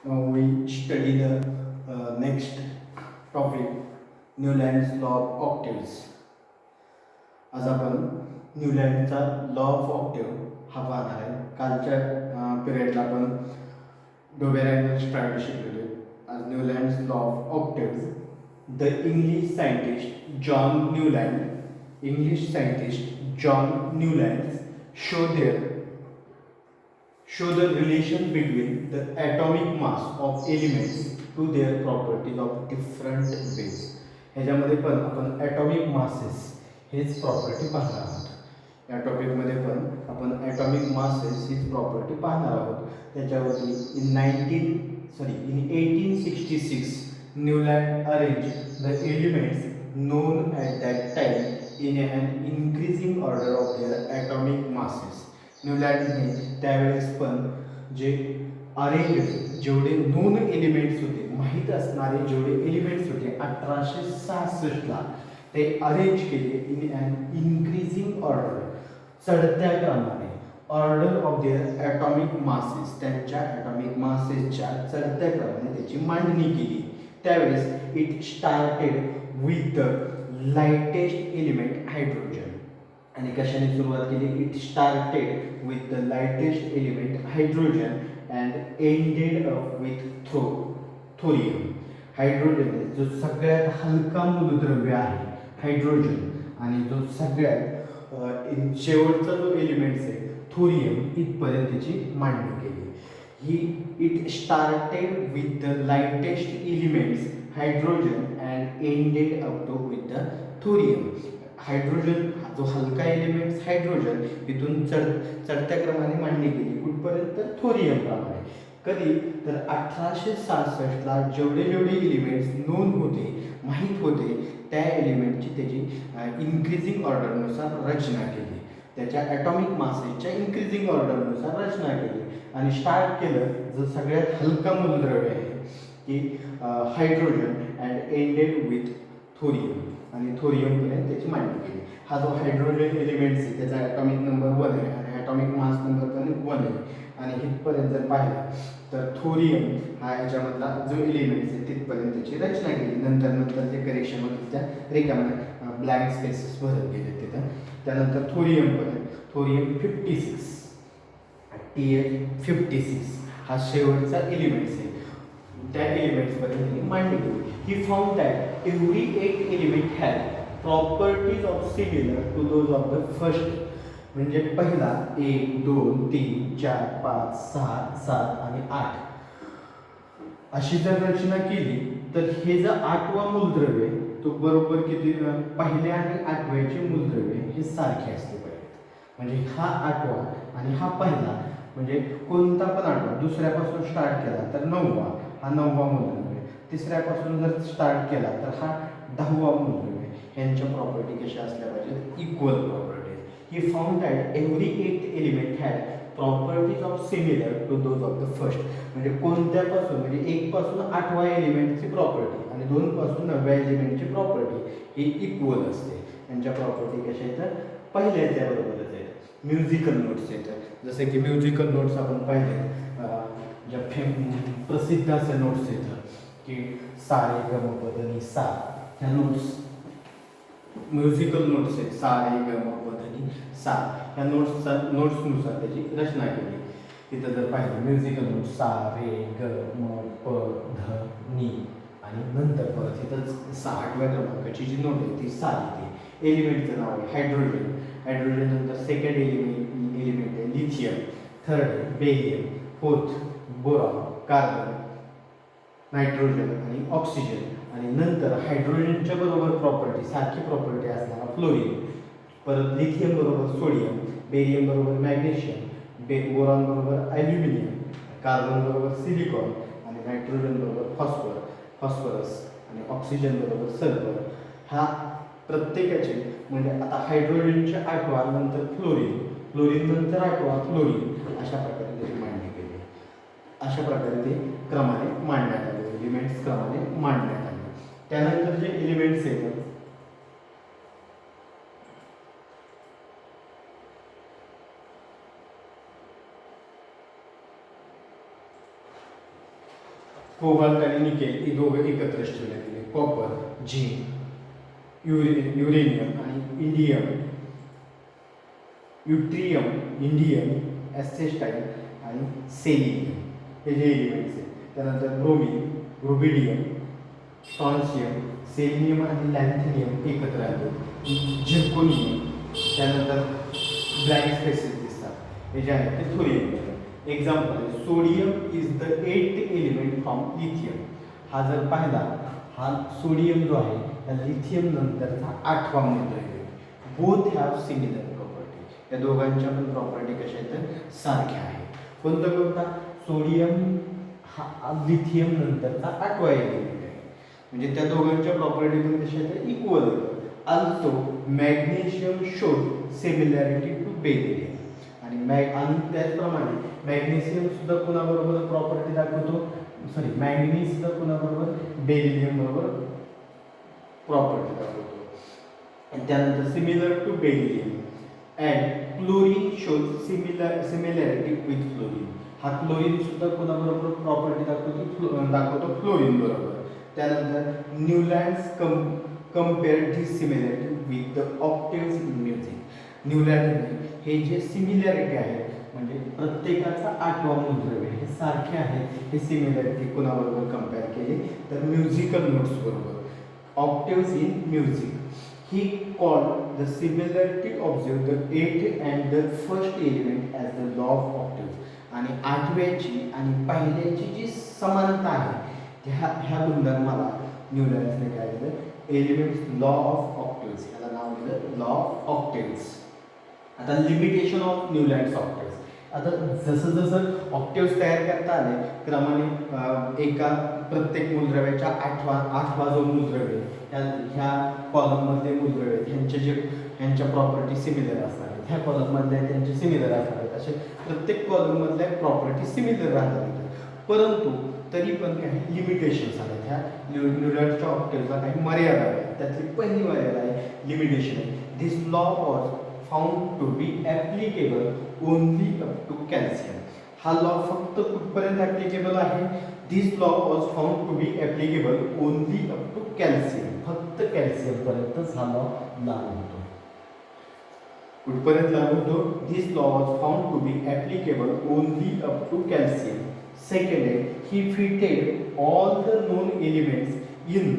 Now we study the next topic, Newland's law of octaves. आज आपण न्यूलँडचा law of octave हा पाहणार आहे. कालच्या पिरियडला आपण डोबेरायनर स्ट्रॅटेजी शिकलेलो. आज Newlands law of octave. The English scientist John Newland show the relation between the atomic mass of elements to their properties of different ways. ह्याच्यामध्ये पण आपण ॲटॉमिक मासेस हेच प्रॉपर्टी पाहणार आहोत. या टॉपिकमध्ये पण आपण ॲटॉमिक मासेस हीच प्रॉपर्टी पाहणार आहोत. त्याच्यावरती in 1866 Newland arrange the elements known at that time in an increasing order of their atomic masses. न्यूलँडने त्यावेळेस पण जे अरेंज जेवढे नोन एलिमेंट्स होते, माहीत असणारे जेवढे एलिमेंट्स होते 1866ला ते अरेंज केले इन अन इन्क्रीजिंग ऑर्डर, चढत्या क्रमाने. Order of their atomic masses, त्यांच्या ॲटॉमिक मासेसच्या चढत्या क्रमाने त्याची मांडणी केली. त्यावेळेस it started with the lightest element hydrogen. आणि कशाने सुरुवात केली? It started with the lightest element hydrogen and ended up with thorium. Hydrogen जो सगळ्यात हलका मूलद्रव्य आहे हायड्रोजन, आणि जो सगळ्यात शेवटचा जो एलिमेंट्स आहे थोरियम, इथपर्यंत त्याची मांडणी केली. It started with the lightest elements hydrogen and ended up to with the thorium. Hydrogen जो हलका एलिमेंट्स हायड्रोजन इथून चढत्या क्रमाने मांडणी केली कुठपर्यंत? थोरियम प्रमाणे. कधी तर 1866ला जेवढे एलिमेंट्स नोन होते, माहीत होते, त्या एलिमेंटची त्याची इन्क्रीजिंग ऑर्डरनुसार रचना केली. त्याच्या ॲटॉमिक मासेसच्या इन्क्रीजिंग ऑर्डरनुसार रचना केली आणि स्टार्ट केलं जो सगळ्यात हलका मूलद्रव्य आहे की hydrogen and ended with thorium, आणि थोरियमपर्यंत त्याची मांडणी केली. हा जो हायड्रोजन एलिमेंट्स आहे त्याचा ॲटॉमिक नंबर 1 आहे आणि ॲटॉमिक मास नंबर पण 1 आहे. आणि इथपर्यंत जर पाहिलं तर थोरियम हा याच्यामधला जो एलिमेंट्स आहे तिथपर्यंत त्याची रचना केली. नंतर जे करेक्शन होते त्या रिकाम्या ब्लँक स्पेसेस भरत गेले तिथं. त्यानंतर थोरियम 56 TH56 हा शेवटचा एलिमेंट्स आहे. त्या एलिमेंट्सपर्यंत मांडणी केली. He found that every 8 element had properties of similar to those of the first. म्हणजे पहिला 1 2 3 4 5 6 7 आणि 8 अशी जर रचना केली तर हे जर 8वा मूलद्रव्य तो बरोबर किती, पहिल्या आणि 8व्याचे मूलद्रव्य हे सारखे असले पाहिजेत. म्हणजे हा 8वा आणि हा पहिला, म्हणजे कोणता पण 8वा दुसऱ्यापासून स्टार्ट केला तर 9वा हा 9वा मूलद्रव्य, तिसऱ्यापासून जर स्टार्ट केला तर हा 10वा मूलद्रव्य. ह्यांच्या प्रॉपर्टी कशा असल्या पाहिजेत? Equal properties. He found that every 8 element had properties of similar to those of the first. म्हणजे कोणत्यापासून, म्हणजे 1 पासून 8व्या एलिमेंटची प्रॉपर्टी आणि 2 पासून 9व्या एलिमेंटची प्रॉपर्टी ही इक्वल असते. यांच्या प्रॉपर्टी कशा आहेत? पहिल्याच्या बरोबरच आहेत. म्युझिकल नोट्स येतात, जसे की म्युझिकल नोट्स आपण पाहिले ज्या प्रसिद्ध असे नोट्स येतात की सा रे ग म प ध नि सा. ह्या नोट्स म्युझिकल नोट्स आहेत. सा रे ग म प ध नि सा. ह्या नोट्सनुसार त्याची रचना केली. तिथं जर पाहिलं म्युझिकल नोट्स सा रे ग म प ध नि, आणि नंतर परत इथं 8व्या क्रमांकाची जी नोट आहे ती सा येते. एलिमेंटचं नाव आहे हायड्रोजन. हायड्रोजन नंतर सेकंड एलिमेंट आहे lithium, third barium, fourth boron, carbon, nitrogen आणि ऑक्सिजन. आणि नंतर हायड्रोजनच्या बरोबर प्रॉपर्टी सारखी प्रॉपर्टी असणारा फ्लोरीन, परत लिथियम बरोबर सोडियम, बेरियम बरोबर मॅग्नेशियम, बोरॉन बरोबर ॲल्युमिनियम, कार्बन बरोबर सिलिकॉन आणि नायट्रोजन बरोबर फॉस्फरस आणि ऑक्सिजन बरोबर सल्फर. हा प्रत्येकाचे, म्हणजे आता हायड्रोजनच्या 8वा नंतर फ्लोरीन नंतर 8वा फ्लोरीन, अशा प्रकारे त्याची मांडणी केली. अशा प्रकारे ते क्रमाने मांडण्यात आले, एलिमेंट्स क्रमाने मांडण्यात आले. त्यानंतर जे एलिमेंट्स येतात कोबाल्ट आणि निकेल हे दोघं एकत्रच ठेवले गेले. कॉपर, झिंक, युरेनियम आणि इंडियम, यूट्रियम, इंडियम, ॲसेटाईन आणि सेलिनियम हे जे एलिमेंट्स आहेत. त्यानंतर ब्रोमिन, रुबिडियम, स्ट्रॉन्शियम, सेलिनियम आणि लॅन्थेनियम एकत्र आले. झिर्कोनियम, त्यानंतर ब्लॅक स्पेसेस दिसतात हे जे आहेत ते थोरियम. एक्झाम्पल आहे sodium is the 8th element from lithium. हा जर पाहिला, हा सोडियम जो आहे त्या लिथियम नंतरचा 8वा मूलद्रव्य आहे. Both have similar property. या दोघांच्या पण प्रॉपर्टी कशा आहेत तर सारख्या आहेत. कोणता सोडियम हा लिथियम नंतरचा 8वा एलिमेंट आहे. म्हणजे त्या दोघांच्या प्रॉपर्टी पण कशा आहेत equal. Also magnesium showed similarity to beryllium. आणि त्याचप्रमाणे मॅग्नेशियम सुद्धा कोणाबरोबर प्रॉपर्टी दाखवतो, मॅंगनीज सुद्धा कोणाबरोबर बेरिलियम बरोबर प्रॉपर्टी दाखवतो. आणि त्यानंतर similar to beryllium and chlorine shows similarity with fluorine. हा क्लोरीन सुद्धा कोणाबरोबर प्रॉपर्टी दाखवतो फ्लोरीन बरोबर. त्यानंतर Newlands compare this similarity with the octaves in music. Newland हे जे सिमिलॅरिटी आहे म्हणजे प्रत्येकाचा 8वा मूलद्रव्य हे सारखे आहेत. हे सिमिलॅरिटी कोणाबरोबर कंपेअर केली तर म्युझिकल नोट्स बरोबर. Octaves in music. He called the similarity observe the 8th and the first element as the law of octaves. आणि 8व्याची आणि पहिल्याची जी समानता आहे ह्या गुणधर्माला न्यूलँड्सने काय दिलं एलिमेंट्स लॉ ऑफ ऑक्टेव्स. ह्याला नाव दिलं लॉ ऑफ ऑक्टेव्स. आता लिमिटेशन ऑफ न्यूलँड्स ऑक्टेव्स. आता जसं जसं ऑक्टेव्स तयार करता आले क्रमाने एका प्रत्येक मूलद्रव्याच्या 8वा जो मूलद्रव्य ह्या कॉलममधले मूलद्रव्य ह्यांच्या प्रॉपर्टी सिमिलर असणार आहेत. ह्या कॉलममधल्या त्यांचे सिमिलर असणार आहेत. असे प्रत्येक कॉलममधल्या प्रॉपर्टी सिमिलर राहतात. परंतु तरी पण काही लिमिटेशन्स आहेत. ह्या न्यूलँड्सच्या ऑक्टेव्सला काही मर्यादा आहेत. त्यातली पहिली मर्यादा आहे लिमिटेशन आहे. This law was found to be applicable only up to calcium. हा लॉ फक्त कुठपर्यंत ॲप्लिकेबल आहे. This law was found to be applicable only up to calcium. फक्त कॅल्शियमपर्यंतच हा लॉ लागू होतो. कुठपर्यंत लागू होतो. This law was found to be applicable only up to calcium. Second आहे he fitted all the known elements in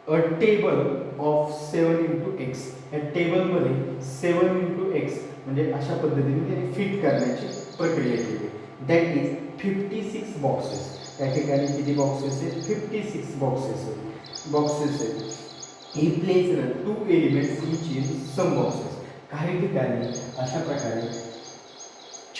a table of 7x. या टेबलमध्ये 7x म्हणजे अशा पद्धतीने त्यांनी फिट करण्याची प्रक्रिया केली. That is 56 boxes. त्या ठिकाणी किती बॉक्सेस आहेत 56 बॉक्सेस आहेत. He place 2 elements each in some boxes. काही ठिकाणी अशा प्रकारे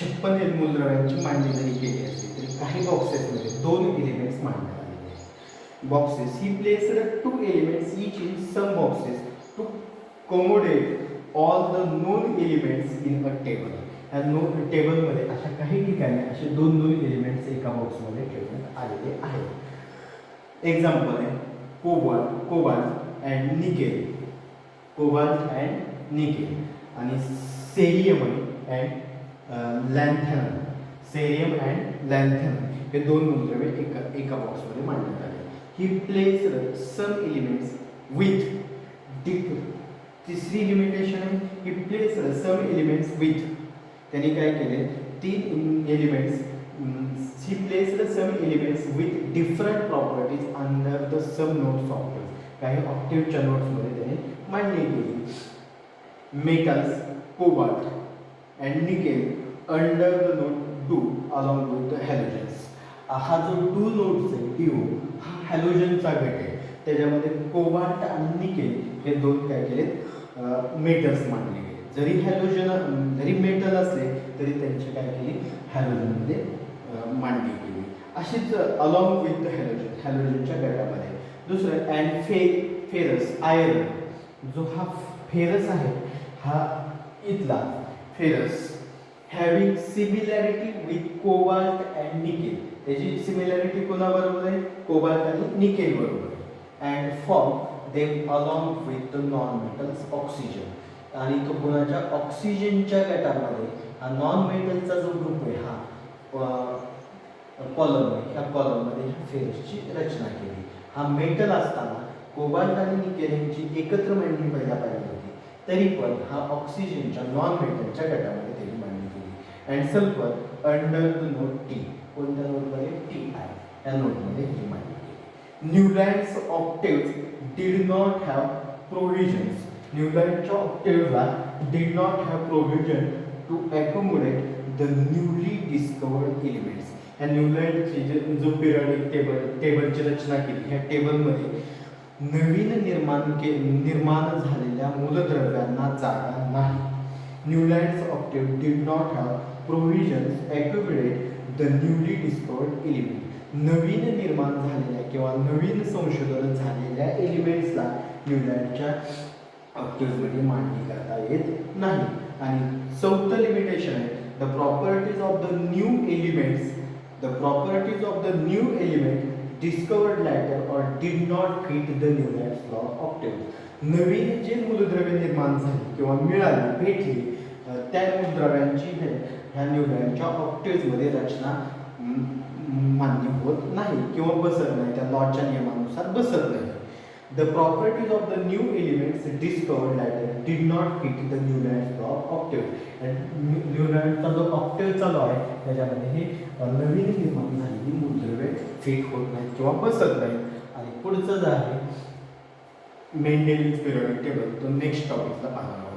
56 मूलद्रव्यांची मांडणी जरी केली असते तरी काही बॉक्सेसमध्ये 2 एलिमेंट्स मांडण्यात आलेले आहेत. Boxes he placed 2 elements each in some boxes to accommodate all the known elements in a table. ह्या टेबलमध्ये अशा काही ठिकाणी असे 2 एलिमेंट्स एका बॉक्समध्ये ठेवण्यात आलेले आहेत. एक्झाम्पल आहे cobalt and nickel. Cobalt and nickel आणि cerium and lanthanum. Cerium and lanthanum हे 2 मूलद्रव्ये एका बॉक्समध्ये मांडण्यात आले. He placed some elements with तिसरी लिमिटेशन आहे he placed some elements with. त्यांनी काय केले 3 elements. He placed some elements with different properties under the same notes octave. काही ऑक्टेव्हच्या नोट्समध्ये त्यांनी मांडणी केली. Metals cobalt and nickel under the note do along with the halogens. हा जो डू नोट्स आहे DO हा हॅलोजनचा गट आहे. त्याच्यामध्ये कोबाल्ट आणि निकेल हे 2 काय केलेत मेटल्स मानले गेले. जरी मेटल असले तरी त्यांची काय केली हॅलोजनमध्ये मांडणी केली. अशीच अलॉंग विथ द हॅलोजनच्या गटामध्ये. दुसरं अँड फेरस आयर्न. जो हा फेरस आहे हा इथला ferrous having similarity with cobalt and nickel. त्याची सिमिलॅरिटी कोणाबरोबर आहे कोबाल्ट आणि निकेल बरोबर. And form them along with the non metals oxygen. आणि तो कोणाच्या ऑक्सिजनच्या गटामध्ये हा नॉन मेटलचा जो ग्रुप आहे हा कॉलम ह्या कॉलममध्ये ह्या फेअर्सची रचना केली. हा मेटल असताना कोबाल्ट आणि निकेल यांची एकत्र मांडणी पहिला पाहिजे होती, तरी पण हा ऑक्सिजनच्या नॉन मेटलच्या गटामध्ये त्याची मांडणी केली. And sulphur under the note ti, कोणत्या नोटमध्ये? टी आय या नोटमध्ये ही मांडणी केली. Newlands octaves did not have provisions, न्यूलँडच्या ऑक्टेव्हला did not have provision to accommodate the newly discovered elements. ह्या न्यूलँडची जो पिरियडिक टेबलची रचना केली, ह्या टेबलमध्ये नवीन निर्माण झालेल्या मूलद्रव्यांना जागा नाही. Newlands octave did not have provisions accommodate the newly discovered element. नवीन निर्माण झालेल्या किंवा नवीन संशोधन झालेल्या एलिमेंट्सला न्यूलँडच्या ऑक्टेव्हमध्ये मांडणी करता येत नाही. आणि चौथं लिमिटेशन आहे the properties of the new elements, the properties of the new element discovered later और did not fit the Newlands law octave. नवीन जे मूलद्रव्य निर्माण झाली किंवा मिळाली भेटली त्या मूलद्रव्यांची ह्या न्यूलँडच्या ऑक्टेव्हमध्ये रचना मान्य होत नाही किंवा बसत नाही, त्या लॉच्या नियमानुसार बसत नाही. The properties of the new elements discovered later did not fit the Newlands law octave. न्यूलँडचा जो ऑक्टेव्हचा लॉ आहे त्याच्यामध्ये हे नवीन निर्माण झालेली मूलद्रव्ये फिट होत नाहीत किंवा बसत नाहीत. आणि पुढचं जे आहे मेंडेलियन पिरियडिक टेबल, तो नेक्स्ट टॉपिकला पाहणार आहोत.